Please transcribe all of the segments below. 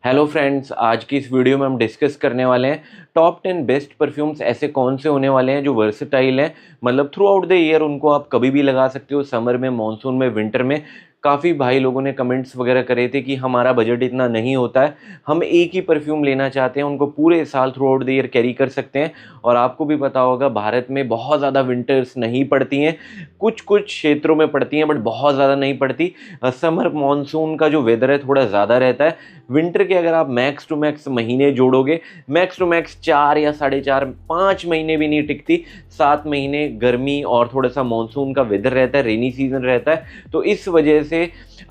Hello friends, आज की इस वीडियो में हम डिस्कस करने वाले हैं टॉप 10 बेस्ट परफ्यूम्स ऐसे कौन से होने वाले हैं जो वर्सेटाइल हैं। मतलब थ्रू आउट द ईयर उनको आप कभी भी लगा सकते हो, समर में, मॉनसून में, विंटर में। काफ़ी भाई लोगों ने कमेंट्स वगैरह करे थे कि हमारा बजट इतना नहीं होता है, हम एक ही परफ्यूम लेना चाहते हैं, उनको पूरे साल through out the year carry कर सकते हैं। और आपको भी पता होगा भारत में बहुत ज़्यादा विंटर्स नहीं पड़ती हैं, कुछ कुछ क्षेत्रों में पड़ती हैं बट बहुत ज़्यादा नहीं पड़ती। समर मॉनसून का जो वेदर है थोड़ा ज़्यादा रहता है। विंटर के अगर आप मैक्स टू मैक्स महीने जोड़ोगे, मैक्स टू मैक्स 4 या 4.5 5 महीने भी नहीं टिकती। 7 महीने गर्मी और थोड़ा सा मानसून का वेदर रहता है, रेनी सीजन रहता है। तो इस वजह से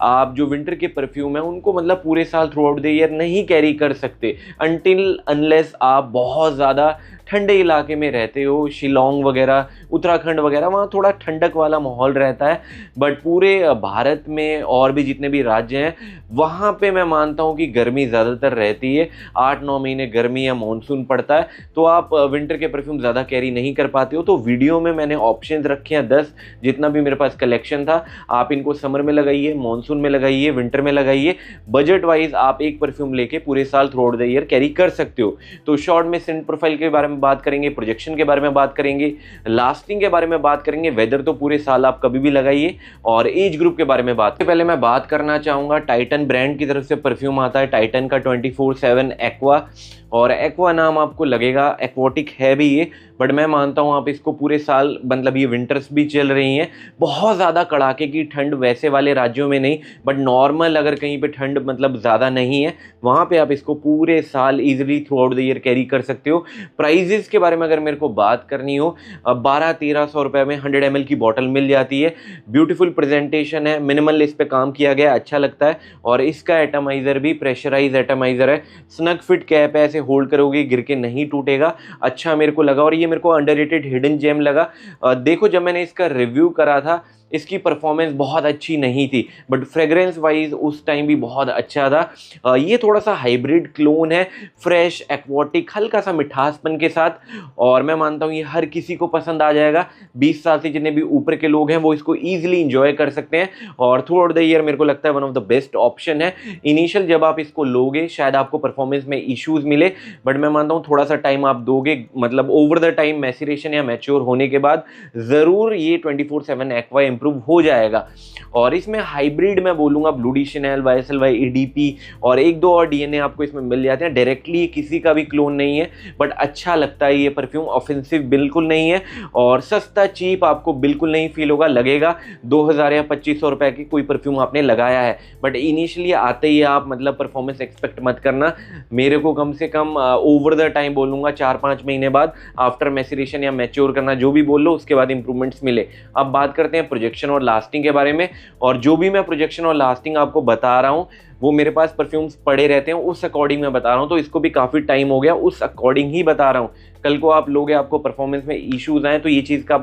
आप जो विंटर के परफ्यूम है उनको मतलब पूरे साल थ्रू आउट द ईयर नहीं कैरी कर सकते, अनटिल अनलेस आप बहुत ज़्यादा ठंडे इलाके में रहते हो, शिलोंग वगैरह, उत्तराखंड वगैरह, वहाँ थोड़ा ठंडक वाला माहौल रहता है। बट पूरे भारत में और भी जितने भी राज्य हैं वहाँ पे मैं मानता हूँ कि गर्मी ज़्यादातर रहती है। 8-9 महीने गर्मी या मानसून पड़ता है, तो आप विंटर के परफ्यूम ज़्यादा कैरी नहीं कर पाते हो। तो वीडियो में मैंने ऑप्शंस रखे हैं 10, जितना भी मेरे पास कलेक्शन था। आप इनको समर में लगाइए, मानसून में लगाइए, विंटर में लगाइए। बजट वाइज आप एक परफ्यूम लेके पूरे साल through out the year carry कर सकते हो। तो शॉर्ट में सेंट प्रोफाइल के बारे में बात करेंगे, प्रोजेक्शन के बारे में बात करेंगे, लास्टिंग के बारे में बात करेंगे, वेदर तो पूरे साल आप कभी भी लगाइए, और एज ग्रुप के बारे में बात। पहले मैं बात करना चाहूँगा टाइटन ब्रांड की तरफ से परफ्यूम आता है, टाइटन का 24/7 एक्वा। और एक्वा नाम आपको लगेगा एक्वाटिक है भी ये, बट मैं मानता हूँ आप इसको पूरे साल, मतलब ये विंटर्स भी चल रही हैं, बहुत ज़्यादा कड़ाके की ठंड वैसे वाले राज्यों में नहीं, बट नॉर्मल अगर कहीं पे ठंड मतलब ज़्यादा नहीं है वहाँ पे आप इसको पूरे साल easily through out the year carry कर सकते हो। प्राइजेस के बारे में अगर मेरे को बात करनी हो, 1200-1300 रुपये में 100 ml की बॉटल मिल जाती है। ब्यूटीफुल प्रेजेंटेशन है, मिनिमल इस पे काम किया गया, अच्छा लगता है। और इसका एटमाइज़र भी प्रेशराइज एटमाइज़र है, स्नग फिट कैप है, ऐसे होल्ड करोगे गिर के नहीं टूटेगा। अच्छा मेरे को लगा, और ये मेरे को अंडररेटेड हिडन जेम लगा। देखो जब मैंने इसका रिव्यू करा था, इसकी परफॉर्मेंस बहुत अच्छी नहीं थी, बट फ्रेग्रेंस वाइज उस टाइम भी बहुत अच्छा था। ये थोड़ा सा हाइब्रिड क्लोन है, फ्रेश एक्वाटिक, हल्का सा मिठासपन के साथ। और मैं मानता हूँ ये हर किसी को पसंद आ जाएगा। 20 साल से जितने भी ऊपर के लोग हैं वो इसको ईजिली इंजॉय कर सकते हैं, और थ्रू आउट द ईयर मेरे को लगता है one of the best option है। इनिशियल जब आप इसको लोगे शायद आपको परफॉर्मेंस में इश्यूज मिले, बट मैं मानता हूँ थोड़ा सा टाइम आप दोगे, मतलब ओवर द टाइम मैच्योरेशन या मैच्योर होने के बाद ज़रूर ये 24/7 एक्वा इंप्रूव हो जाएगा। और इसमें हाइब्रिड मैं बोलूँगा ब्लू डी शैनेल, YSL EDP और एक दो और डीएनए आपको इसमें मिल जाते हैं। डायरेक्टली किसी का भी क्लोन नहीं है, बट अच्छा लगता है ये परफ्यूम, ऑफेंसिव बिल्कुल नहीं है, और सस्ता चीप आपको बिल्कुल नहीं फील होगा। लगेगा 2000 या 2500 रुपये की कोई परफ्यूम आपने लगाया है, बट इनिशियली आते ही आप मतलब परफॉर्मेंस एक्सपेक्ट मत करना। मेरे को कम से कम ओवर द टाइम बोलूँगा 4-5 महीने बाद, आफ्टर मैच्योरेशन या मैच्योर करना, जो भी बोल लो, उसके बाद इंप्रूवमेंट्स मिले। अब बात करते हैं प्रोजेक्शन और लास्टिंग के बारे में। और जो भी मैं प्रोजेक्शन और लास्टिंग आपको बता रहा हूँ वो मेरे पास परफ्यूम्स पड़े रहते हैं, उस अकॉर्डिंग मैं बता रहा हूँ। तो इसको भी काफ़ी टाइम हो गया, उस अकॉर्डिंग ही बता रहा हूँ। कल को आप लोगे, आपको परफॉर्मेंस में इश्यूज आए, तो ये चीज़ का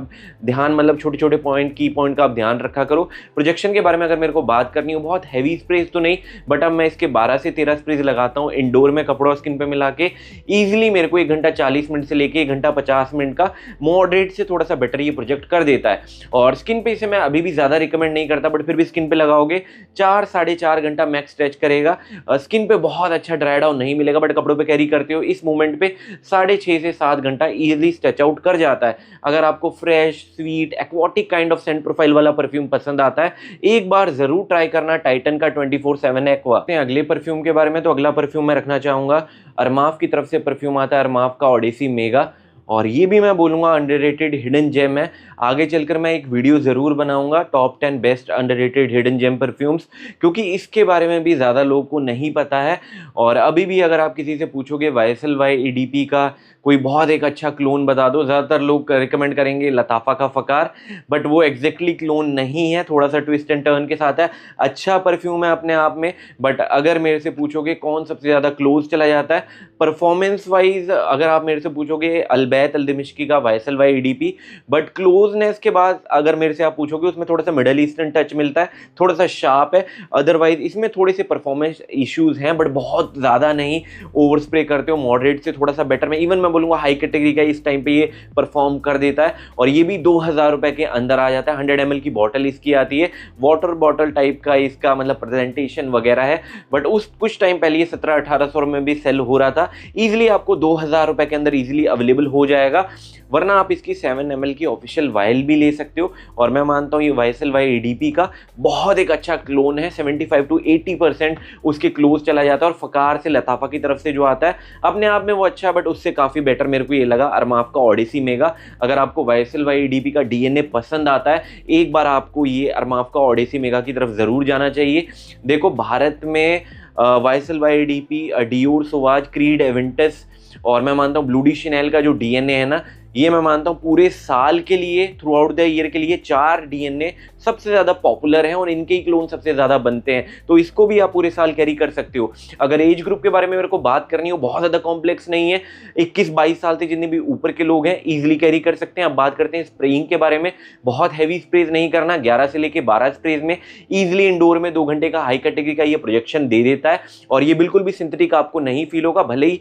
ध्यान, मतलब छोटे छोटे पॉइंट, की पॉइंट का आप ध्यान रखा करो। प्रोजेक्शन के बारे में अगर मेरे को बात करनी हो, बहुत हैवी स्प्रेज तो नहीं, बट अब मैं इसके 12 से 13 स्प्रेज लगाता हूँ इंडोर में, कपड़ा और स्किन पे मिला के। ईजिली मेरे को 1 घंटा 40 मिनट से लेके 1 घंटा 50 मिनट का मॉडरेट से थोड़ा सा बेटर ये प्रोजेक्ट कर देता है। और स्किन पे इसे मैं अभी भी ज़्यादा रिकमेंड नहीं करता, बट फिर भी स्किन पे लगाओगे 4-4.5 घंटा मैक्स स्ट्रेच करेगा। स्किन पे बहुत अच्छा ड्राई डाउन नहीं मिलेगा, बट कपड़ों पे कैरी करते हो इस मोमेंट पे 6.5 से 7 घंटा इजीली स्ट्रेच आउट कर जाता है। अगर आपको fresh, sweet, aquatic kind of Saint profile वाला परफ्यूम पसंद आता है, एक बार जरूर ट्राई करना टाइटन का 24/7 एक्वा। अगले परफ्यूम के बारे में, तो अगला परफ्यूम मैं रखना चाहूंगा, अरमाफ की तरफ से परफ्यूम आता है, अरमाफ का ओडेसी मेगा। और ये भी मैं बोलूँगा अंडररेटेड हिडन जेम है। आगे चलकर मैं एक वीडियो ज़रूर बनाऊंगा top 10 best underrated hidden gem perfumes, क्योंकि इसके बारे में भी ज़्यादा लोगों को नहीं पता है। और अभी भी अगर आप किसी से पूछोगे YSL EDP का कोई बहुत एक अच्छा क्लोन बता दो, ज़्यादातर लोग रिकमेंड करेंगे लताफ़ा का फ़कार, बट वो एग्जैक्टली क्लोन नहीं है, थोड़ा सा ट्विस्ट एंड टर्न के साथ है। अच्छा परफ्यूम है अपने आप में, बट अगर मेरे से पूछोगे कौन सबसे ज़्यादा क्लोज चला जाता है परफॉर्मेंस वाइज, अगर आप मेरे से पूछोगे बैत अल दिमिश्की का वायसल ईडीपी, बट क्लोजनेस के बाद अगर मेरे से आप पूछोगे उसमें थोड़ा सा मिडल ईस्टर्न टच मिलता है, थोड़ा सा शार्प है। अदरवाइज इसमें थोड़े से परफॉर्मेंस इश्यूज हैं, बट बहुत ज़्यादा नहीं। ओवर स्प्रे करते हो, मॉडरेट से थोड़ा सा बेटर में, इवन मैं बोलूँगा हाई कैटेगरी का इस टाइम पे ये परफॉर्म कर देता है। और ये भी 2000 रुपए के अंदर आ जाता है। 100 ml की बॉटल इसकी आती है, वाटर बॉटल टाइप का इसका मतलब प्रेजेंटेशन वगैरह है, बट उस कुछ टाइम पहले ये 1700-1800 में भी सेल हो रहा था। ईजिली आपको 2000 रुपए के अंदर ईजिली अवेलेबल हो जाएगा। वरना आप इसकी 7 ml की ऑफिशियल वायल भी ले सकते हो। और मैं मानता हूँ ये वायसल ईडीपी का बहुत एक अच्छा क्लोन है। 75 to 80% उसके क्लोज चला जाता है। और फकार से लताफा की तरफ से जो आता है अपने आप में वो अच्छा है, बट उससे काफ़ी बेटर मेरे को ये लगा अरमाफ का ओडिसी मेगा। अगर आपको वायसल ईडीपी का डीएनए पसंद आता है, एक बार आपको ये अरमाफ का ओडिसी मेगा की तरफ ज़रूर जाना चाहिए। देखो भारत में वायसल ईडीपी, डियोर सोवाज, क्रीड, एवेंटस और मैं मानता हूँ ब्लू डी शनेल का जो डीएनए है ना, ये मैं मानता हूँ पूरे साल के लिए, थ्रू आउट द ईयर के लिए 4 डीएनए सबसे ज़्यादा पॉपुलर हैं और इनके ही क्लोन सबसे ज़्यादा बनते हैं। तो इसको भी आप पूरे साल कैरी कर सकते हो। अगर एज ग्रुप के बारे में मेरे को बात करनी हो, बहुत ज़्यादा कॉम्प्लेक्स नहीं है। 21-22 साल से जितने भी ऊपर के लोग हैं ईजिली कैरी कर सकते हैं। अब बात करते हैं स्प्रेइंग के बारे में। बहुत हैवी स्प्रेज नहीं करना, 11 से लेकर 12 स्प्रेज में ईजिली इंडोर में 2 घंटे का हाई कैटेगरी का ये प्रोजेक्शन दे देता है। और ये बिल्कुल भी सिंथेटिक आपको नहीं फील होगा, भले ही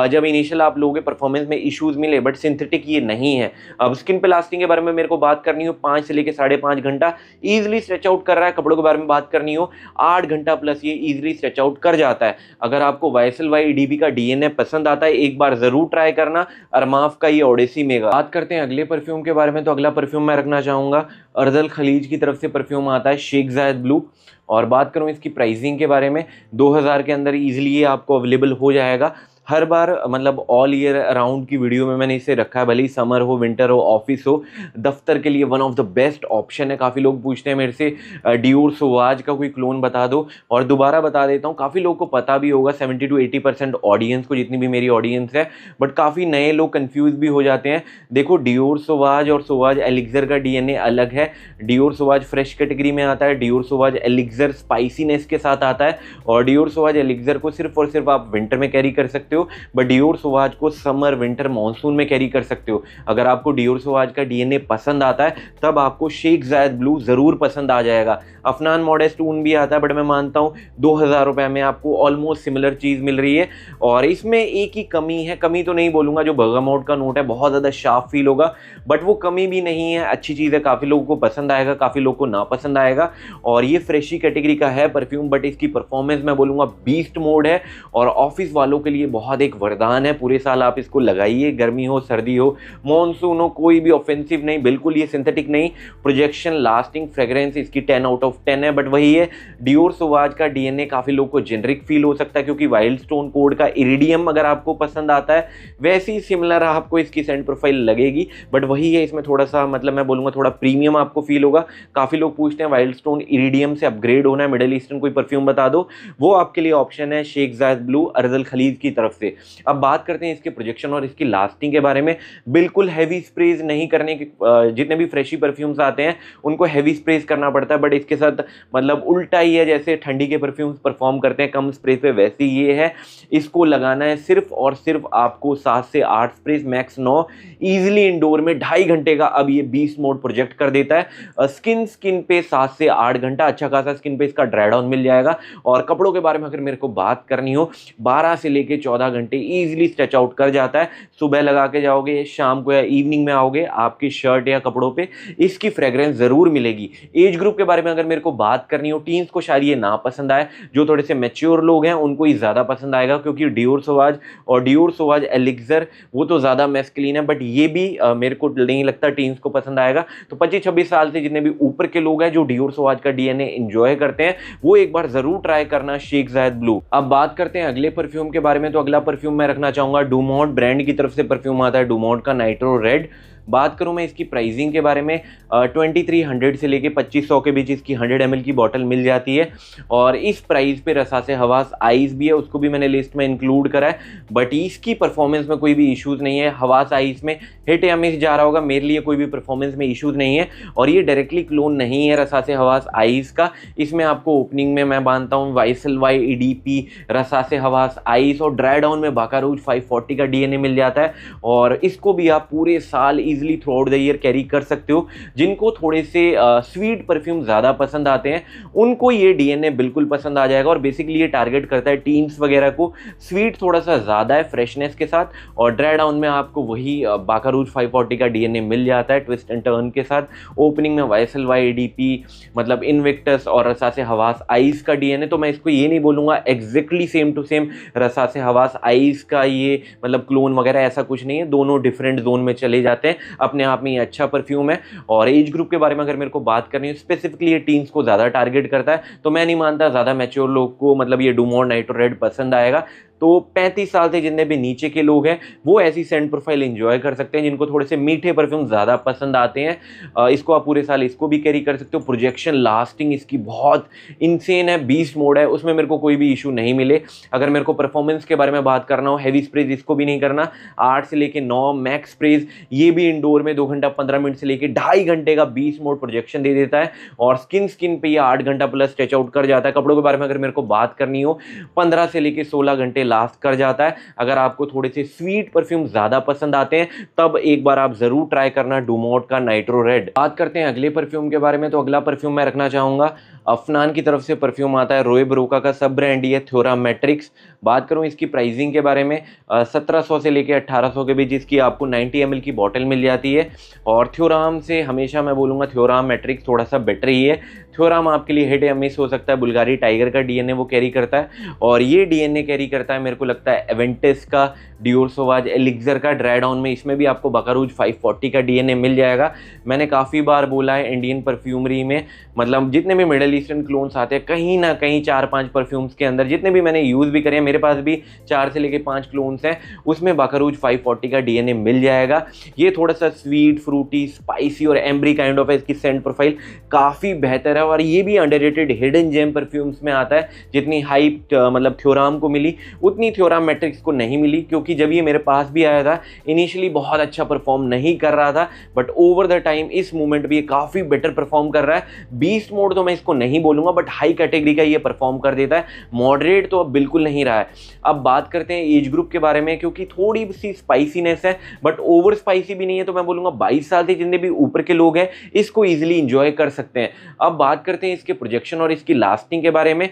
जब इनिशियल आप लोगों के परफॉर्मेंस में इश्यूज मिले, बट सिंथेटिक ये नहीं है। अब स्किन पे लास्टिंग के बारे में मेरे को बात करनी हो, 5 से लेकर 5.5 घंटा ईजिली स्ट्रेच आउट कर रहा है। कपड़ों के बारे में बात करनी हो, 8 घंटा प्लस ये ईजिली स्ट्रेच आउट कर जाता है। अगर आपको वायसल ईडीपी का डीएनए पसंद आता है, एक बार जरूर ट्राई करना अरमाफ का ये ओडिसी मेगा। बात करते हैं अगले परफ्यूम के बारे में, तो अगला परफ्यूम मैं रखना चाहूंगा अर्दल खलीज की तरफ से परफ्यूम आता है शेख जायद ब्लू। और बात करूं इसकी प्राइसिंग के बारे में, 2000 के अंदर ईजिली ये आपको अवेलेबल हो जाएगा। हर बार मतलब ऑल ईयर अराउंड की वीडियो में मैंने इसे रखा है, भले ही समर हो, विंटर हो, ऑफिस हो, दफ्तर के लिए one of the best option है। काफ़ी लोग पूछते हैं मेरे से डियोर सोवाज का कोई क्लोन बता दो, और दोबारा बता देता हूँ। काफ़ी लोग को पता भी होगा, 70 to 80% ऑडियंस को, जितनी भी मेरी ऑडियंस है, बट काफ़ी नए लोग कन्फ्यूज भी हो जाते हैं। देखो डियोर सोवाज और सोवाज एलिक्जर का डीएनए अलग है। डियोर सोवाज फ्रेश कैटेगरी में आता है, डियोर सोवाज एलिक्जर स्पाइसीनेस के साथ आता है। और डियोर सोवाज एलिक्जर को सिर्फ और सिर्फ आप विंटर में कैरी कर सकते हो, बट डियोर सोवाज को समर, विंटर, मॉनसून में कैरी कर सकते हो। अगर आपको डियोर सोवाज का डीएनए पसंद आता है, तब आपको शेख जायद ब्लू जरूर पसंद आ जाएगा। अफनान मॉडेस्ट ऊन भी आता है, बट मैं मानता हूँ 2000 रुपए में आपको ऑलमोस्ट सिमिलर चीज़ मिल रही है। और इसमें एक ही कमी है, कमी तो नहीं बोलूँगा, जो बर्गामोट का नोट है बहुत ज़्यादा शार्प फील होगा, बट वो कमी भी नहीं है, अच्छी चीज़ है। काफ़ी लोगों को पसंद आएगा, काफ़ी लोगों को ना पसंद आएगा। और ये फ्रेशी कैटेगरी का है परफ्यूम, बट इसकी परफॉर्मेंस मैं बोलूँगा बीस्ट मोड है। और ऑफिस वालों के लिए बहुत एक वरदान है। पूरे साल आप इसको लगाइए, गर्मी हो, सर्दी हो, मॉनसून हो, कोई भी ऑफेंसिव नहीं, बिल्कुल ये सिंथेटिक नहीं। प्रोजेक्शन, लास्टिंग, फ्रेग्रेंस इसकी 10 out of 10 है। बट वही है, डियोर सोवाज का डीएनए काफ़ी लोग को जेनरिक फील हो सकता है, क्योंकि वाइल्ड स्टोन कोड का इरिडियम अगर आपको पसंद आता है, वैसी सिमिलर आपको इसकी सेंट प्रोफाइल लगेगी। बट वही है, इसमें थोड़ा सा मतलब मैं बोलूँगा थोड़ा प्रीमियम आपको फील होगा। काफ़ी लोग पूछते हैं वाइल्ड स्टोन इरिडियम से अपग्रेड होना है, मिडिल ईस्टर्न कोई परफ्यूम बता दो, वो आपके लिए ऑप्शन है शेख जायद ब्लू अर्दल खलीज की तरफ से। अब बात करते हैं इसके प्रोजेक्शन और इसकी लास्टिंग के बारे में। बिल्कुल हैवी स्प्रेज नहीं करने के, जितने भी फ्रेशी परफ्यूम्स आते हैं उनको हैवी स्प्रेज करना पड़ता है, बट इसके साथ मतलब उल्टा ही है। जैसे ठंडी के परफ्यूम्स परफॉर्म करते हैं कम स्प्रेज पे, वैसे ये है। इसको लगाना है सिर्फ और सिर्फ आपको 7 से 8 स्प्रेज, मैक्स 9, ईजिली इंडोर में 2.5 घंटे का अब ये 20 मोड प्रोजेक्ट कर देता है। स्किन पे 7 से 8 घंटा अच्छा खासा स्किन पे इसका ड्राई डाउन मिल जाएगा। और कपड़ों के बारे में अगर मेरे को बात करनी हो, 12 से लेके 14 घंटे ईजिली स्ट्रेच आउट कर जाता है। सुबह लगा के जाओगे, शाम को या इवनिंग में आओगे, आपकी शर्ट या कपड़ों पे इसकी फ्रेग्रेंस जरूर मिलेगी। एज ग्रुप के बारे में अगर मेरे को बात करनी हो, टीन्स को शायद ये ना पसंद आए, जो थोड़े से मैच्योर लोग हैं उनको ही ज्यादा पसंद आएगा, क्योंकि डियोर सोवाज और डियोर सोवाज एलिक्जर वो तो ज्यादा मैस्कुलिन है, बट ये भी मेरे को नहीं लगता टीन्स को पसंद आएगा। तो 25-26 साल से जितने भी ऊपर के लोग हैं जो डियोर सोवाज का डीएनए एंजॉय करते हैं, वो एक बार जरूर ट्राई करना शेख जायद ब्लू। अब बात करते हैं अगले परफ्यूम के बारे में, तो अगला परफ्यूम मैं रखना चाहूंगा डूमोंट ब्रांड की तरफ से परफ्यूम आता है, डूमोंट का नाइट्रो रेड। बात करूँ मैं इसकी प्राइसिंग के बारे में, 2300 से लेके 2500 के बीच इसकी 100 ml की बॉटल मिल जाती है। और इस प्राइस पे रसासे हवास आइस भी है, उसको भी मैंने लिस्ट में इंक्लूड करा है, बट इसकी परफॉर्मेंस में कोई भी इश्यूज़ नहीं है। हवास आइस में हिट या मिस जा रहा होगा, मेरे लिए कोई भी परफॉर्मेंस में इश्यूज़ नहीं है। और ये डायरेक्टली क्लोन नहीं है रसासे हवास आइस का। इसमें आपको ओपनिंग में मैं मानता हूँ वाइसलवाई EDP, रसासे हवास आइस और ड्राई डाउन में बाकारूज 540 का DNA मिल जाता है। और इसको भी आप पूरे साल easily through out the year carry कर सकते हो। जिनको थोड़े से स्वीट परफ्यूम ज़्यादा पसंद आते हैं उनको ये DNA बिल्कुल पसंद आ जाएगा। और बेसिकली ये टारगेट करता है टीन्स वगैरह को, स्वीट थोड़ा सा ज़्यादा है फ्रेशनेस के साथ, और ड्राई डाउन में आपको वही बाकारूज 540 का DNA मिल जाता है ट्विस्ट एंड टर्न के साथ। ओपनिंग में वाइसलवाई EDP मतलब इनविक्टस और रसासे हवास आइस का DNA, तो मैं इसको ये नहीं बोलूँगा एग्जैक्टली सेम टू सेम रसासे हवास आइस का ये मतलब क्लोन वगैरह, ऐसा कुछ नहीं है। दोनों डिफरेंट जोन में चले जाते हैं, अपने आप में ये अच्छा परफ्यूम है। और एज ग्रुप के बारे में अगर मेरे को बात करनी है, स्पेसिफिकली ये टीन्स को ज़्यादा टारगेट करता है, तो मैं नहीं मानता ज़्यादा मैच्योर लोग को मतलब ये डूमोंट नाइट्रो रेड पसंद आएगा। तो 35 साल से जितने भी नीचे के लोग हैं वो ऐसी सेंट प्रोफाइल एंजॉय कर सकते हैं, जिनको थोड़े से मीठे परफ्यूम ज़्यादा पसंद आते हैं। इसको आप पूरे साल इसको भी कैरी कर सकते हो। प्रोजेक्शन लास्टिंग इसकी बहुत इंसेन है, बीस्ट मोड है, उसमें मेरे को कोई भी इशू नहीं मिले। अगर मेरे को परफॉर्मेंस के बारे में बात करना हो, हैवी स्प्रेज इसको भी नहीं करना, 8 से लेके 9 मैक्स स्प्रेज, ये भी इंडोर में 2 घंटा 15 मिनट से लेके 2.5 घंटे का बीस्ट मोड प्रोजेक्शन दे देता है। और स्किन पे ये 8 घंटा प्लस स्ट्रेच आउट कर जाता है। कपड़ों के बारे में अगर मेरे को बात करनी हो, 15 से लेके 16 घंटे लास्ट कर जाता है। अगर आपको थोड़े से स्वीट परफ्यूम ज्यादा पसंद आते हैं तब एक बार आप जरूर ट्राई करना डूमोंट का नाइट्रो रेड। बात करते हैं अगले परफ्यूम के बारे में, तो अगला परफ्यूम मैं रखना चाहूंगा अफनान की तरफ से परफ्यूम आता है, रोए ब्रोका का सब ब्रांड ही है, थ्योरा मैट्रिक्स। बात करूं इसकी प्राइसिंग के बारे में, 1700 से लेके 1800 के बीच इसकी आपको 90 ml की बॉटल मिल जाती है। और थ्योराम से हमेशा मैं बोलूँगा थ्योराम मैट्रिक्स थोड़ा सा बेटर ही है। थ्योराम आपके लिए हिट या मिस हो सकता है, बुल्गारी टाइगर का DNA वो कैरी करता है, और ये DNA कैरी करता है मेरे को लगता है एवेंटिस का, डियोर सोवाज, एलिक्सर का। ड्राई डाउन में इसमें भी आपको बाकारूज 540 का DNA मिल जाएगा। मैंने काफ़ी बार बोला है इंडियन परफ्यूमरी में मतलब जितने भी मिडल ईस्टर्न क्लोन्स आते हैं, कहीं ना कहीं 4-5 परफ्यूम्स के अंदर जितने भी मैंने यूज़ भी करे हैं, मेरे पास भी 4 से लेके 5 क्लोन्स हैं, उसमें बाकारूज 540 का DNA मिल जाएगा। ये थोड़ा सा स्वीट, फ्रूटी, स्पाइसी और एम्ब्री काइंड ऑफ है। इसकी सेंट प्रोफाइल काफ़ी बेहतर है और ये भी अंडररेटेड हिडन जेम परफ्यूम्स में आता है। जितनी हाइप मतलब थ्योराम को मिली उतनी थ्योराम मैट्रिक्स को नहीं मिली, क्योंकि जब ये मेरे पास भी आया था इनिशियली बहुत अच्छा परफॉर्म नहीं कर रहा था, बट ओवर द टाइम इस मोमेंट भी ये काफ़ी बेटर परफॉर्म कर रहा है। बीस्ट मोड तो मैं इसको नहीं बोलूँगा, बट हाई कैटेगरी का ये परफॉर्म कर देता है। मॉडरेट तो अब बिल्कुल नहीं रहा है। अब बात करते हैं एज ग्रुप के बारे में, क्योंकि थोड़ी सी स्पाइसीनेस है बट ओवर स्पाइसी भी नहीं है, तो मैं बोलूँगा 22 साल से जितने भी ऊपर के लोग हैं इसको ईजिली इंजॉय कर सकते हैं। अब बात करते हैं इसके प्रोजेक्शन और इसकी लास्टिंग के बारे में।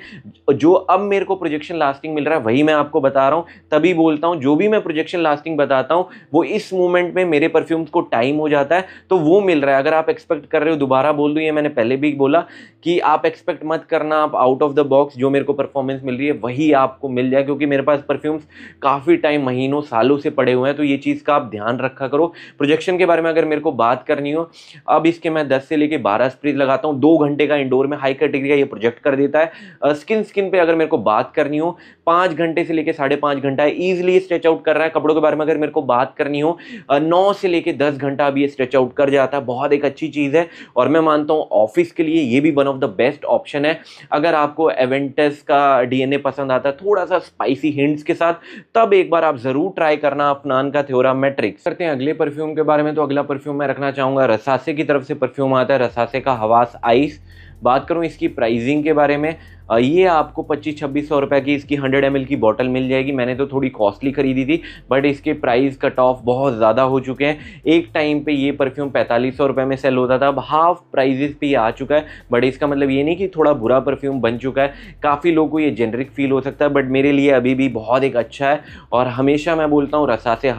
जो अब मेरे को प्रोजेक्शन लास्टिंग मिल रहा है वही मैं आपको बता रहा हूँ, तभी बोलता हूँ जो भी मैं प्रोजेक्शन लास्टिंग बताता हूँ वो इस मोमेंट में मेरे परफ्यूम्स को टाइम हो जाता है तो वो मिल रहा है। अगर आप एक्सपेक्ट कर रहे हो, दोबारा बोल दूँ, ये मैंने पहले भी बोला कि आप एक्सपेक्ट मत करना, आप आउट ऑफ द बॉक्स जो मेरे को परफॉर्मेंस मिल रही है वही आपको मिल जाए, क्योंकि मेरे पास परफ्यूम्स काफ़ी टाइम, महीनों, सालों से पड़े हुए हैं, तो ये चीज़ का आप ध्यान रखा करो। प्रोजेक्शन के बारे में अगर मेरे को बात करनी हो, अब इसके मैं 10 से लेके 12 स्प्रेज लगाता हूँ। 2 घंटे का इंडोर में हाई कैटेगरी का ये प्रोजेक्ट कर देता है। स्किन पे अगर मेरे को बात करनी हो, 5 घंटे से लेके 5.5 घंटा ईजिली स्ट्रेच आउट कर रहा है। कपड़ों के बारे में अगर मेरे को बात करनी हो, 9 से लेके 10 घंटा भी ये स्ट्रेच आउट कर जाता है। बहुत एक अच्छी चीज़ है और मैं मानता हूँ ऑफिस के लिए ये भी one of the best option है। अगर आपको एवेंटस का DNA पसंद आता है थोड़ा सा स्पाइसी हिंट्स के साथ, तब एक बार आप जरूर ट्राई करना अफनान का थ्योरा मैट्रिक्स। करते हैं अगले परफ्यूम के बारे में, तो अगला परफ्यूम मैं रखना चाहूँगा रसासे की तरफ से परफ्यूम आता है, रसासे का हवास आइस। बात करूँ इसकी प्राइसिंग के बारे में, ये आपको 2500-2600 रुपये की इसकी 100 ml की बॉटल मिल जाएगी। मैंने तो थोड़ी कॉस्टली खरीदी थी, बट इसके प्राइस कट ऑफ बहुत ज़्यादा हो चुके हैं। एक टाइम पे ये परफ्यूम 4500 रुपये में सेल होता था, अब हाफ प्राइजेस पे ये आ चुका है। बट इसका मतलब ये नहीं कि थोड़ा बुरा परफ्यूम बन चुका है, काफ़ी लोगों को ये जेनरिक फील हो सकता है, बट मेरे लिए अभी भी बहुत एक अच्छा है। और हमेशा मैं बोलता हूँ रसासे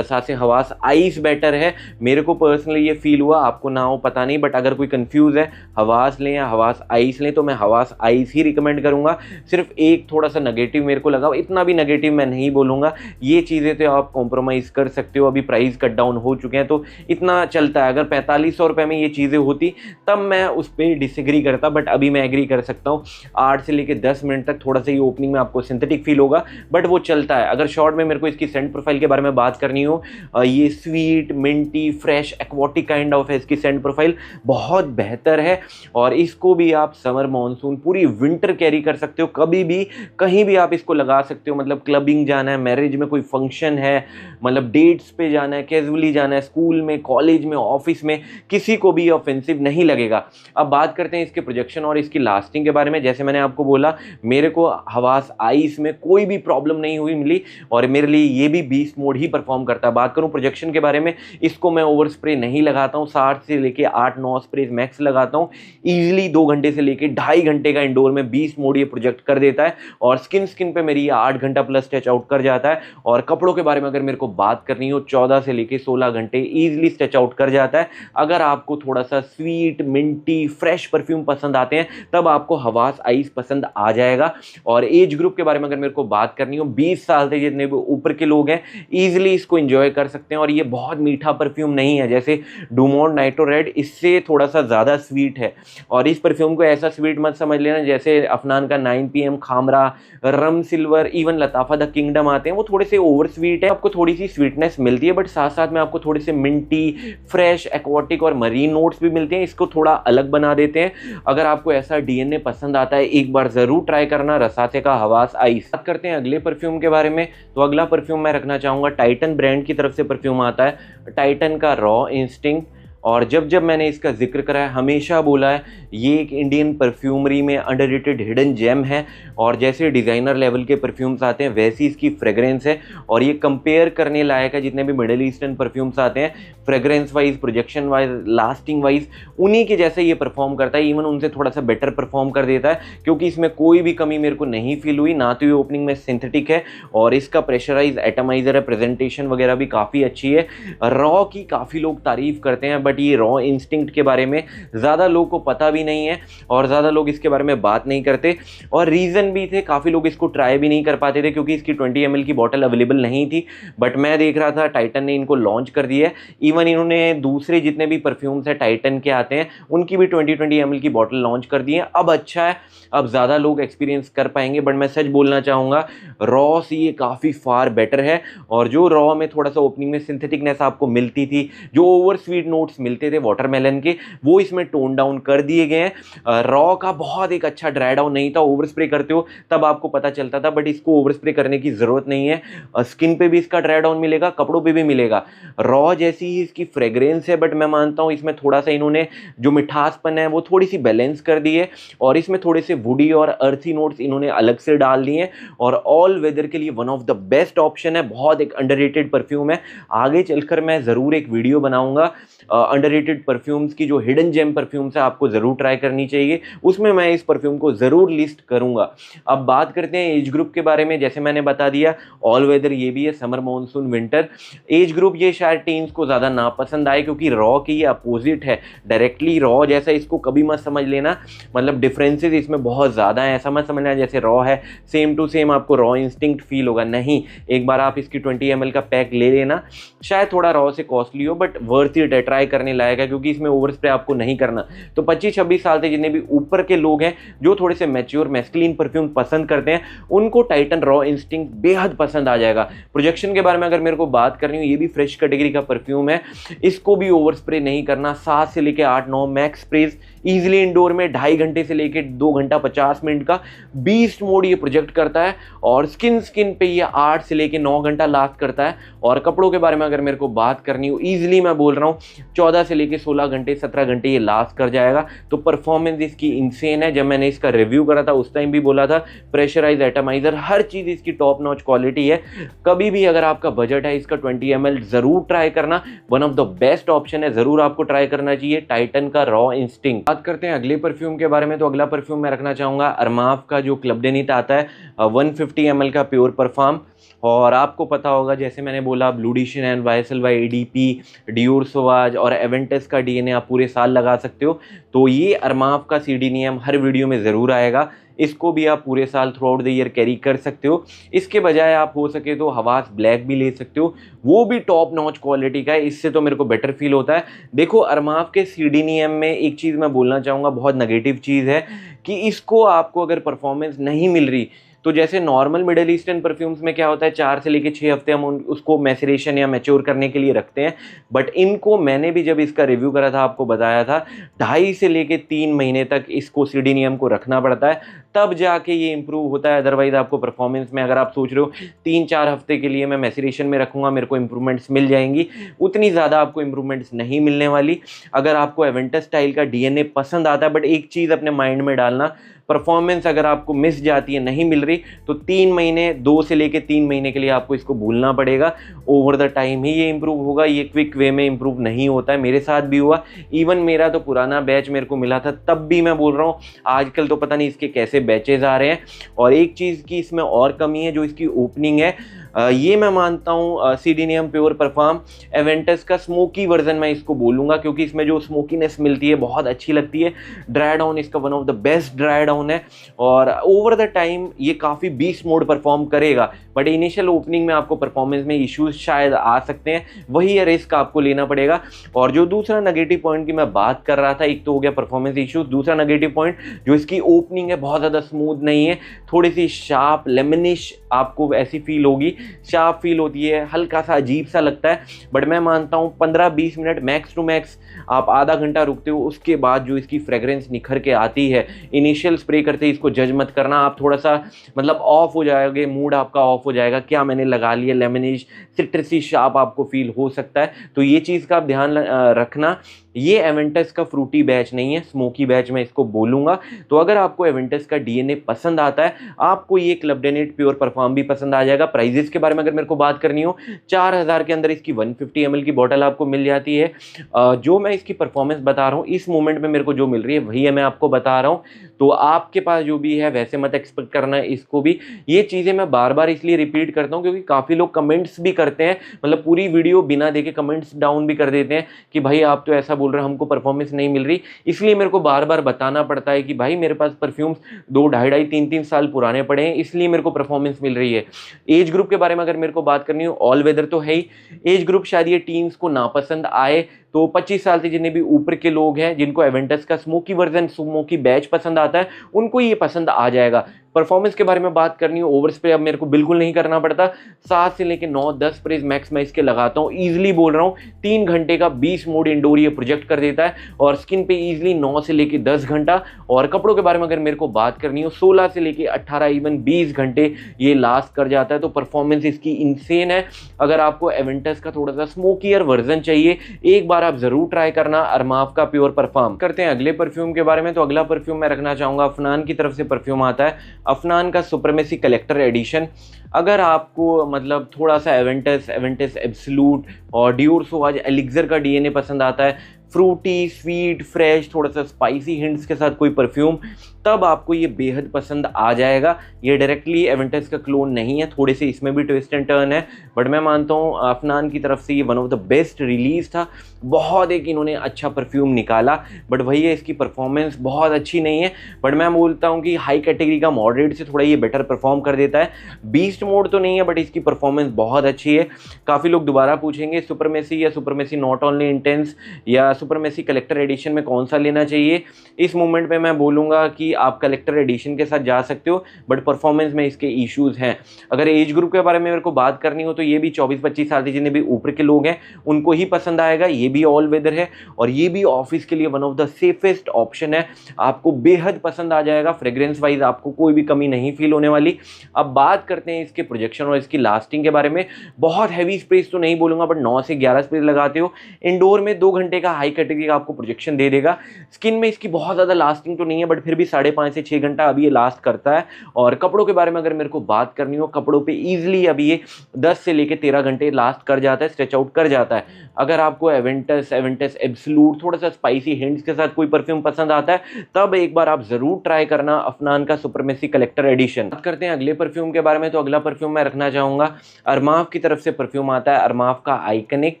हवास आइस बेटर है। मेरे को पर्सनली ये फील हुआ, आपको ना हो पता नहीं, बट अगर कोई कन्फ्यूज़ है हवास लें या हवास आइस लें, तो मैं हवास आइस ही रिकमेंड करूँगा। सिर्फ एक थोड़ा सा नेगेटिव मेरे को लगा, इतना भी नेगेटिव मैं नहीं बोलूँगा, ये चीज़ें तो आप कॉम्प्रोमाइज़ कर सकते हो, अभी प्राइस कट डाउन हो चुके हैं तो इतना चलता है। अगर 4500 रुपये में ये चीज़ें होती तब मैं उस पर डिसएग्री करता, बट अभी मैं एग्री कर सकता हूँ। 8 से लेकर 10 मिनट तक थोड़ा सा ये ओपनिंग में आपको सिंथेटिक फील होगा, बट वो चलता है। अगर शॉर्ट में मेरे को इसकी सेंट प्रोफाइल के बारे में बात करनी हो, ये sweet, Minty, fresh, aquatic kind of है इसकी सेंट प्रोफाइल, बहुत बेहतर है। और इसको भी आप समर मानसून पूरी विंटर कैरी कर सकते हो, कभी भी कहीं भी आप इसको लगा सकते हो। मतलब क्लबिंग जाना है, मैरिज में कोई फंक्शन है, मतलब डेट्स पे जाना है, कैजुअली जाना है, स्कूल में, कॉलेज में, ऑफिस में, किसी को भी ऑफेंसिव नहीं लगेगा। अब बात करते हैं इसके प्रोजेक्शन और इसकी लास्टिंग के बारे में। जैसे मैंने आपको बोला, मेरे को हवास आइस में कोई भी प्रॉब्लम नहीं हुई मिली और मेरे लिए ये भी बीस्ट मोड ही परफॉर्म करता है। बात करूं प्रोजेक्शन के बारे में, इसको मैं ओवर स्प्रे नहीं लगाता हूं, 60 से लेके 8-9 स्प्रे मैक्स लगाता हूं। ईजिली 2 घंटे से लेके 2.5 घंटे का इंडोर में बीस्ट मोड ये प्रोजेक्ट कर देता है और स्किन पे मेरी ये 8 घंटा प्लस स्ट्रेच आउट कर जाता है। और कपड़ों के बारे में अगर मेरे को बात करनी हो, 14 से लेके 16 घंटे ईजिली स्ट्रेच आउट कर जाता है। अगर आपको थोड़ा सा स्वीट, मिंटी, फ्रेश परफ्यूम पसंद आते हैं तब आपको हवास आइस पसंद आ जाएगा। और एज ग्रुप के बारे में अगर मेरे को बात करनी हो, 20 साल से जितने भी ऊपर के लोग हैं ईजिली इसको एंजॉय कर सकते हैं। और ये बहुत मीठा परफ्यूम नहीं है जैसे डूमोंट नाइट्रो रेड, इससे थोड़ा सा ज़्यादा स्वीट है। और इस परफ्यूम को ऐसा स्वीट मत समझ लेना जैसे अफनान का 9 PM, Khamra, rum silver, even लताफा the kingdom आते हैं, वो थोड़े से ओवर स्वीट है। आपको थोड़ी सी स्वीटनेस मिलती है, बट साथ साथ में आपको थोड़े से मिंटी, फ्रेश, एक्वाटिक और मरीन नोट्स भी मिलते हैं, इसको थोड़ा अलग बना देते हैं। अगर आपको ऐसा डीएनए पसंद आता है, एक बार ज़रूर ट्राई करना रसाते का हवास आइस। बात करते हैं अगले परफ्यूम के बारे में, तो अगला परफ्यूम मैं रखना चाहूँगा, टाइटन ब्रांड की तरफ से परफ्यूम आता है, टाइटन का रॉ इंस्टिंक्ट। और जब जब मैंने इसका जिक्र करा है, हमेशा बोला है ये एक इंडियन परफ्यूमरी में अंडररेटेड हिडन जेम है। और जैसे डिज़ाइनर लेवल के परफ्यूम्स आते हैं वैसी इसकी फ्रेग्रेंस है। और ये कंपेयर करने लायक है जितने भी मिडिल ईस्टर्न परफ्यूम्स आते हैं, fragrance wise, projection wise, lasting wise, उन्हीं के जैसे ये परफॉर्म करता है। इवन उनसे थोड़ा सा बेटर परफॉर्म कर देता है, क्योंकि इसमें कोई भी कमी मेरे को नहीं फील हुई। ना तो ये ओपनिंग में सिंथेटिक है और इसका प्रेशराइज एटमाइजर है, प्रेजेंटेशन वगैरह भी काफ़ी अच्छी है। रॉ की काफ़ी लोग तारीफ करते हैं, बट ये रॉ इंस्टिंक्ट के बारे में ज़्यादा लोगों को पता भी नहीं है और ज़्यादा लोग इसके बारे में बात नहीं करते। और रीज़न भी थे, काफ़ी लोग इसको ट्राई भी नहीं कर पाते थे क्योंकि इसकी 20 ml की बॉटल अवेलेबल नहीं थी। बट मैं देख रहा था टाइटन ने इनको लॉन्च कर दिया है। इवन इन्होंने दूसरे जितने भी परफ्यूम्स है टाइटन के आते हैं उनकी भी 20 ml की बॉटल लॉन्च कर दी है। अब अच्छा है, अब ज़्यादा लोग एक्सपीरियंस कर पाएंगे। बट मैं सच बोलना चाहूँगा, रॉ से ये काफ़ी फार बेटर है। और जो रॉ में थोड़ा सा ओपनिंग में सिंथेटिकनेस आपको मिलती थी, जो ओवर स्वीट नोट्स मिलते थे वाटरमेलन के, वो इसमें टोन डाउन कर दिए गए हैं। रॉ का बहुत एक अच्छा ड्राई डाउन नहीं था, ओवर स्प्रे करते हो तब आपको पता चलता था, बट इसको ओवर स्प्रे करने की ज़रूरत नहीं है। स्किन पे भी इसका ड्राई डाउन मिलेगा, कपड़ों पे भी मिलेगा। रॉ जैसी ही इसकी फ्रेग्रेंस है, बट मैं मानता हूँ इसमें थोड़ा सा इन्होंने जो मिठासपन है वो थोड़ी सी बैलेंस कर दी है और इसमें थोड़े से वुडी और अर्थी नोट्स इन्होंने अलग से डाल दिए हैं। और ऑल वेदर के लिए one of the best option है, बहुत एक अंडररेटेड परफ्यूम है। आगे चलकर मैं ज़रूर एक वीडियो बनाऊंगा अंडररेटेड परफ्यूम्स की, जो हिडन जेम परफ्यूम्स है आपको ज़रूर ट्राई करनी चाहिए, उसमें मैं इस परफ्यूम को ज़रूर लिस्ट करूंगा। अब बात करते हैं एज ग्रुप के बारे में। जैसे मैंने बता दिया, ऑल वेदर ये भी है, summer monsoon winter. Age group ये शायद टीन्स को ज़्यादा नापसंद आए क्योंकि रॉ की ये अपोजिट है, डायरेक्टली रॉ जैसा इसको कभी मत समझ लेना। मतलब डिफरेंसेस इसमें बहुत ज़्यादा हैं, ऐसा मत समझना जैसे रॉ है सेम टू सेम आपको रॉ इंस्टिंक्ट फील होगा, नहीं। एक बार आप इसकी 20 ml का पैक ले लेना, शायद थोड़ा रॉ से कॉस्टली हो बट वर्थ इट है, ट्राई करने लायक है, क्योंकि इसमें ओवर स्प्रे आपको नहीं करना। तो 25-26 साल से जितने भी ऊपर के लोग हैं जो थोड़े से मैच्योर मैस्कुलिन परफ्यूम पसंद करते हैं, उनको टाइटन रॉ इंस्टिंक्ट बेहद पसंद आ जाएगा। प्रोजेक्शन के बारे में अगर मेरे को बात करनी हो, ये भी फ्रेश कैटेगरी का परफ्यूम है, इसको भी ओवर स्प्रे नहीं करना। 7 से लेके 8-9 मैक्स स्प्रेज ईजिली इंडोर में 2.5 घंटे से लेके 2 घंटा 50 मिनट का बीस्ट मोड ये प्रोजेक्ट करता है। और स्किन पे ये 8 से लेके 9 घंटा लास्ट करता है। और कपड़ों के बारे में अगर मेरे को बात करनी हो, ईजिली मैं बोल रहा हूँ 14 से लेके 16 घंटे 17 घंटे ये लास्ट कर जाएगा। तो परफॉर्मेंस इसकी इंसेन है। जब मैंने इसका रिव्यू करा था उस टाइम भी बोला था, प्रेशराइज एटमाइजर हर चीज़ इसकी टॉप नॉच क्वालिटी है। कभी भी अगर आपका बजट है, इसका 20 ml ज़रूर ट्राई करना, one of the best option है, ज़रूर आपको ट्राई करना चाहिए टाइटन का रॉ इंस्टिंक्ट। बात करते हैं अगले परफ्यूम के बारे में, तो अगला परफ्यूम मैं रखना चाहूँगा अरमाफ का जो क्लब डेनिट आता है 150 ml का प्योर परफ्यूम। और आपको पता होगा जैसे मैंने बोला ब्लूडिशन एंड वाईएसएल एडीपी, डियोर सोवाज और एवेंटस का डीएनए आप पूरे साल लगा सकते हो। तो ये अरमाफ का सीडीनियम हर वीडियो में ज़रूर आएगा, इसको भी आप पूरे साल through out the year carry कर सकते हो। इसके बजाय आप हो सके तो हवास ब्लैक भी ले सकते हो, वो भी टॉप नॉच क्वालिटी का है, इससे तो मेरे को बेटर फील होता है। देखो अरमाफ के सीडीनियम में एक चीज़ मैं बोलना चाहूँगा, बहुत नेगेटिव चीज़ है कि इसको आपको अगर परफॉर्मेंस नहीं मिल रही, तो जैसे नॉर्मल मिडिल ईस्टर्न परफ्यूम्स में क्या होता है 4 से लेके 6 हफ्ते हम उसको मैसेरेशन या मैच्योर करने के लिए रखते हैं, बट इनको मैंने भी जब इसका रिव्यू करा था आपको बताया था 2.5 से लेके 3 महीने तक इसको सीडीनियम को रखना पड़ता है, तब जाके ये इंप्रूव होता है। अदरवाइज आपको परफॉर्मेंस में अगर आप सोच रहे हो 3-4 हफ्ते के लिए मैं मैसेरेशन में रखूंगा मेरे को इंप्रूवमेंट्स मिल जाएंगी, उतनी ज़्यादा आपको इंप्रूवमेंट्स नहीं मिलने वाली। अगर आपको एवेंटस स्टाइल का डीएनए पसंद आता है, बट एक चीज़ अपने माइंड में डालना, परफॉर्मेंस अगर आपको मिस जाती है, नहीं मिल रही, तो 3 महीने 2 से लेके 3 महीने के लिए आपको इसको भूलना पड़ेगा। ओवर द टाइम ही ये इंप्रूव होगा, ये क्विक वे में इंप्रूव नहीं होता है। मेरे साथ भी हुआ, इवन मेरा तो पुराना बैच मेरे को मिला था तब भी मैं बोल रहा हूँ, आजकल तो पता नहीं इसके कैसे बैचेज आ रहे हैं। और एक चीज़ की इसमें और कमी है, जो इसकी ओपनिंग है, ये मैं मानता हूँ सीडीनियम प्योर परफॉर्म एवेंटस का स्मोकी वर्जन मैं इसको बोलूँगा, क्योंकि इसमें जो स्मोकीनेस मिलती है बहुत अच्छी लगती है। ड्राई डाउन इसका one of the best dry down है, और ओवर द टाइम ये काफ़ी बीस्ट मोड परफॉर्म करेगा, बट इनिशियल ओपनिंग में आपको परफॉर्मेंस में इश्यूज शायद आ सकते हैं, वही रिस्क आपको लेना पड़ेगा। और जो दूसरा नेगेटिव पॉइंट की मैं बात कर रहा था, एक तो हो गया परफॉर्मेंस इश्यूज, दूसरा नेगेटिव पॉइंट जो इसकी ओपनिंग है बहुत ज़्यादा स्मूथ नहीं है, थोड़ी सी शार्प लेमनिश आपको ऐसी फील होगी, शार्प फील होती है, हल्का सा अजीब सा लगता है। बट मैं मानता हूँ 15-20 मिनट मैक्स टू मैक्स आप आधा घंटा रुकते हो, उसके बाद जो इसकी फ्रेग्रेंस निखर के आती है, इनिशियल स्प्रे करते ही इसको जज मत करना, आप थोड़ा सा मतलब ऑफ हो जाओगे, मूड आपका ऑफ हो जाएगा, क्या मैंने लगा लिया, लेमनिश सिट्रसी शार्प आपको फील हो सकता है। तो ये चीज़ का आप ध्यान रखना। ये एवेंटस का फ्रूटी बैच नहीं है, स्मोकी बैच मैं इसको बोलूँगा। तो अगर आपको एवेंटस का डीएनए पसंद आता है, आपको ये club day net pure perform भी पसंद आ जाएगा। प्राइजेस के बारे में अगर मेरे को बात करनी हो, 4000 के अंदर इसकी 150 ml की बॉटल आपको मिल जाती है। जो मैं इसकी परफॉर्मेंस बता रहा हूँ इस मोमेंट में मेरे को जो मिल रही है वही है मैं आपको बता रहा हूँ, तो आपके पास जो भी है वैसे मत एक्सपेक्ट करना है इसको भी। ये चीज़ें मैं बार बार इसलिए रिपीट करता हूँ क्योंकि काफ़ी लोग कमेंट्स भी करते हैं, मतलब पूरी वीडियो बिना देखे कमेंट्स डाउन भी कर देते हैं कि भाई आप तो ऐसा बोल रहे हैं, हमको परफॉर्मेंस नहीं मिल रही। इसलिए मेरे को बार बार बताना पड़ता है कि भाई मेरे पास परफ्यूम्स 2, 2.5, 3 साल पुराने पड़े हैं, इसलिए मेरे को परफॉर्मेंस मिल रही है। एज ग्रुप के बारे में अगर मेरे को बात करनी हो, ऑल वेदर तो है ही, एज ग्रुप शायद ये टीन्स को नापसंद आए, तो 25 साल से जितने भी ऊपर के लोग हैं जिनको एवेंटस का स्मोकी वर्जन, स्मोकी बैच पसंद आता है, उनको ये पसंद आ जाएगा। परफॉर्मेंस के बारे में बात करनी हो, ओवर स्प्रे अब मेरे को बिल्कुल नहीं करना पड़ता, 7 से लेकर 9-10 स्प्रेज मैक्स मैं इसके लगाता हूँ, ईजिली बोल रहा हूँ 3 घंटे का 20 मोड इंडोर ये प्रोजेक्ट कर देता है, और स्किन पे ईजिली 9 से लेकर 10 घंटा। और कपड़ों के बारे में अगर मेरे को बात करनी हो, 16 से लेकर 18 इवन 20 घंटे ये लास्ट कर जाता है। तो परफॉर्मेंस इसकी इंसेन है। अगर आपको एवेंटस का थोड़ा सा स्मोकियर वर्जन चाहिए, एक बार आप जरूर ट्राई करना अरमाफ का प्योर परफॉर्म। करते हैं अगले परफ्यूम के बारे में। तो अगला परफ्यूम मैं रखना चाहूंगा, अफनान की तरफ से परफ्यूम आता है, अफनान का सुप्रीमेसी कलेक्टर एडिशन। अगर आपको मतलब थोड़ा सा एवेंटस एब्सोल्यूट और डियोर सोवाज एलिक्सर का डीएनए पसंद आता है, फ्रूटी, स्वीट, फ्रेश, थोड़ा सा स्पाइसी हिंट्स के साथ कोई परफ्यूम, तब आपको ये बेहद पसंद आ जाएगा। ये डायरेक्टली एवेंटस का क्लोन नहीं है, थोड़े से इसमें भी ट्विस्ट एंड टर्न है, बट मैं मानता हूँ अफनान की तरफ से ये one of the best release था। बहुत एक इन्होंने अच्छा परफ्यूम निकाला, बट वही है इसकी परफॉर्मेंस बहुत अच्छी नहीं है, बट मैं बोलता हूँ कि हाई कैटेगरी का मॉडरेट से थोड़ा ये बेटर परफॉर्म कर देता है। बीस्ट मोड तो नहीं है, बट इसकी परफॉर्मेंस बहुत अच्छी है। काफ़ी लोग दोबारा पूछेंगे सुपरमेसी या सुपरमेसी नॉट ओनली इंटेंस या सुपरमेसी कलेक्टर एडिशन में कौन सा लेना चाहिए। इस मोमेंट पे मैं बोलूँगा कि आप कलेक्टर एडिशन के साथ जा सकते हो, बट परफॉर्मेंस में इसके इश्यूज हैं। अगर एज ग्रुप के बारे में मेरे को बात करनी हो, तो ये भी 24-25 साल के जितने भी ऊपर के लोग हैं उनको ही पसंद आएगा। ये भी ऑल वेदर है और ये भी ऑफिस के लिए one of the safest option है, आपको बेहद पसंद आ जाएगा। फ्रेग्रेंस वाइज आपको कोई भी कमी नहीं फील होने वाली। अब बात करते हैं इसके प्रोजेक्शन और इसकी लास्टिंग के बारे में। बहुत हैवी स्प्रेस तो नहीं बोलूँगा, बट 9 से 11 स्प्रे लगाते हो, इंडोर में 2 घंटे का हाई कैटेगरी का आपको प्रोजेक्शन दे देगा। स्किन में इसकी बहुत ज़्यादा लास्टिंग तो नहीं है, बट फिर भी 5.5 से 6 घंटा अभी ये लास्ट करता है। और कपड़ों के बारे में अगर मेरे को बात करनी हो, कपड़ों पे ईजिली अभी ये 10 से लेके 13 घंटे लास्ट कर जाता है, स्ट्रेच आउट कर जाता है। अगर आपको एवेंटस एब्सोल्यूट थोड़ा सा स्पाइसी हिंट्स के साथ कोई परफ्यूम पसंद आता है, तब एक बार आप जरूर ट्राई करना अफनान का सुपरमेसी कलेक्टर एडिशन। बात करते हैं अगले परफ्यूम के बारे में, तो अगला परफ्यूम मैं रखना चाहूंगा अरमाफ की तरफ से परफ्यूम आता है, अरमाफ का आइकनिक।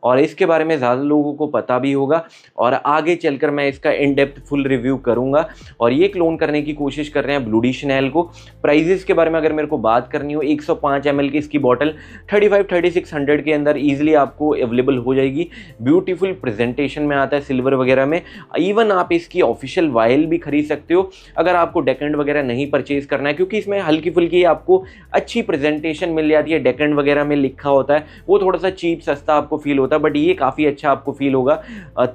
और इसके बारे में ज़्यादा लोगों को पता भी होगा और आगे चलकर मैं इसका इन डेप्थ फुल रिव्यू करूंगा। और ये क्लोन करने की कोशिश कर रहे हैं ब्लू डी शनेल को। प्राइजेस के बारे में अगर मेरे को बात करनी हो, 105 ml की इसकी बॉटल 35-3600 के अंदर ईजिली आपको अवेलेबल हो जाएगी। ब्यूटीफुल प्रेजेंटेशन में आता है सिल्वर वगैरह में। इवन आप इसकी ऑफिशियल वायल भी खरीद सकते हो अगर आपको डेकेंड वगैरह नहीं परचेज करना है, क्योंकि इसमें हल्की फुल्की आपको अच्छी प्रेजेंटेशन मिल जाती है। डेकेंड वगैरह में लिखा होता है, वो थोड़ा सा चीप सस्ता आपको फील होता है, बट ये काफ़ी अच्छा आपको फील होगा।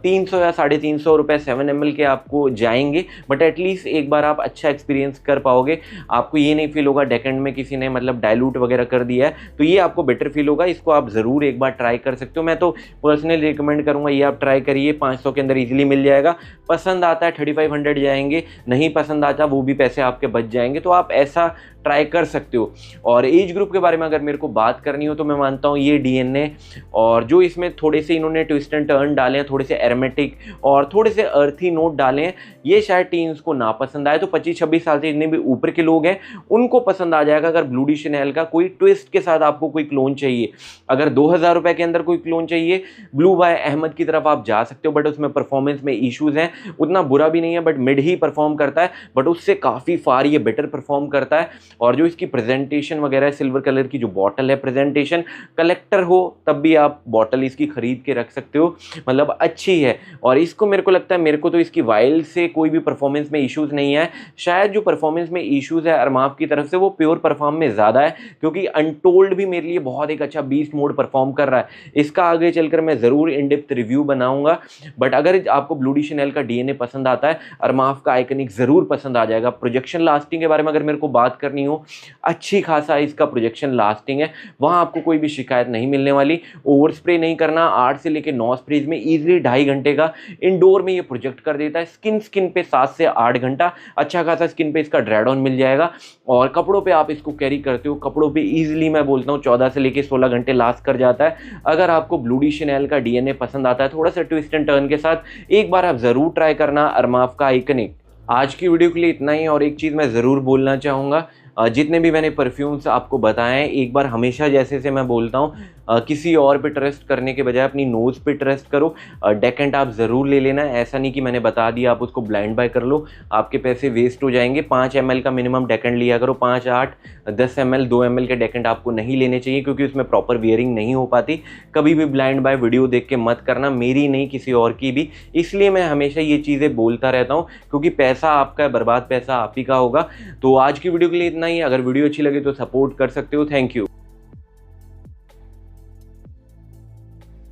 300 या 350 रुपये 7 ml के आपको जाएंगे, बट एटलीस्ट एक बार आप अच्छा एक्सपीरियंस कर पाओगे। आपको ये नहीं फील होगा डेकेंड में किसी ने मतलब डाइल्यूट वगैरह कर दिया है, तो ये आपको बेटर फील होगा। इसको आप ज़रूर एक बार ट्राई कर सकते हो। मैं तो पर्सनली रिकमेंड करूँगा ये आप ट्राई करिए, 500 के अंदर ईजिली मिल जाएगा। पसंद आता है 3500 जाएंगे, नहीं पसंद आता वो भी पैसे आपके बच जाएंगे, तो आप ऐसा ट्राई कर सकते हो। और एज ग्रुप के बारे में अगर मेरे को बात करनी हो, तो मैं मानता हूँ ये डीएनए और जो इसमें थोड़े से इन्होंने ट्विस्ट एंड टर्न डाले हैं, थोड़े से एरोमेटिक और थोड़े से अर्थी नोट डाले हैं, ये शायद टीन्स को ना पसंद आए। तो 25-26 साल से जितने भी ऊपर के लोग हैं उनको पसंद आ जाएगा। अगर ब्लू डी शनेल का कोई ट्विस्ट के साथ आपको कोई क्लोन चाहिए, अगर 2000 रुपये के अंदर कोई क्लोन चाहिए, ब्लू बाय अहमद की तरफ आप जा सकते हो। बट उसमें परफॉर्मेंस में इश्यूज हैं, उतना बुरा भी नहीं है, बट मिड ही परफॉर्म करता है, बट उससे काफ़ी फार ये बेटर परफॉर्म करता है। और जो इसकी प्रेजेंटेशन वगैरह, सिल्वर कलर की जो बॉटल है, प्रेजेंटेशन कलेक्टर हो तब भी आप बॉटल इसकी खरीद के रख सकते हो, मतलब अच्छी है। और इसको मेरे को लगता है, मेरे को तो इसकी वाइल से कोई भी परफॉर्मेंस में इश्यूज नहीं है। शायद जो परफॉर्मेंस में इश्यूज है अरमाफ की तरफ से वो प्योर परफॉर्म में ज़्यादा है, क्योंकि अनटोल्ड भी मेरे लिए बहुत एक अच्छा बीस्ट मोड परफॉर्म कर रहा है। इसका आगे चलकर मैं ज़रूर इन डेप्थ रिव्यू बनाऊंगा। बट अगर आपको ब्लू डी शनेल का डीएनए पसंद आता है, अरमाफ का आइकनिक ज़रूर पसंद आ जाएगा। प्रोजेक्शन लास्टिंग के बारे में अगर मेरे को बात करनी हो, अच्छी खासा इसका प्रोजेक्शन लास्टिंग है, वहाँ आपको कोई भी शिकायत नहीं मिलने वाली। ओवर स्प्रे नहीं करना, 8 से लेकर 9 स्प्रेज में ईजिली 2.5 घंटे का इंडोर में ये प्रोजेक्ट कर देता है। स्किन पे 7 से 8 घंटा अच्छा खासा स्किन पे इसका ड्राइड ऑन मिल जाएगा। और कपड़ों पे आप इसको कैरी करते हो, कपड़ों पे ईजिली मैं बोलता हूँ 14 से लेकर 16 घंटे लास्ट कर जाता है। अगर आपको ब्लू डी शनेल का डीएनए पसंद आता है थोड़ा सा ट्विस्ट एंड टर्न के साथ, एक बार आप ज़रूर ट्राई करना अरमाफ का आइकनिक। आज की वीडियो के लिए इतना ही। और एक चीज़ मैं ज़रूर बोलना चाहूँगा, जितने भी मैंने परफ्यूम्स आपको बताए हैं, एक बार हमेशा जैसे से मैं बोलता हूँ, किसी और पे ट्रस्ट करने के बजाय अपनी नोज़ पे ट्रस्ट करो। डेकेंट आप ज़रूर ले लेना, ऐसा नहीं कि मैंने बता दिया आप उसको ब्लाइंड बाय कर लो, आपके पैसे वेस्ट हो जाएंगे। 5 ml का मिनिमम डेकेंट लिया करो, 5, 8, 10 ml 2 ml के डेकेंट आपको नहीं लेने चाहिए, क्योंकि उसमें प्रॉपर वियरिंग नहीं हो पाती। कभी भी ब्लाइंड बाय वीडियो देख के मत करना, मेरी नहीं किसी और की भी। इसलिए मैं हमेशा ये चीज़ें बोलता रहता हूँ, क्योंकि पैसा आपका है, बर्बाद पैसा आप ही का होगा। तो आज की वीडियो के लिए इतना ही। अगर वीडियो अच्छी लगे तो सपोर्ट कर सकते हो। Thank you.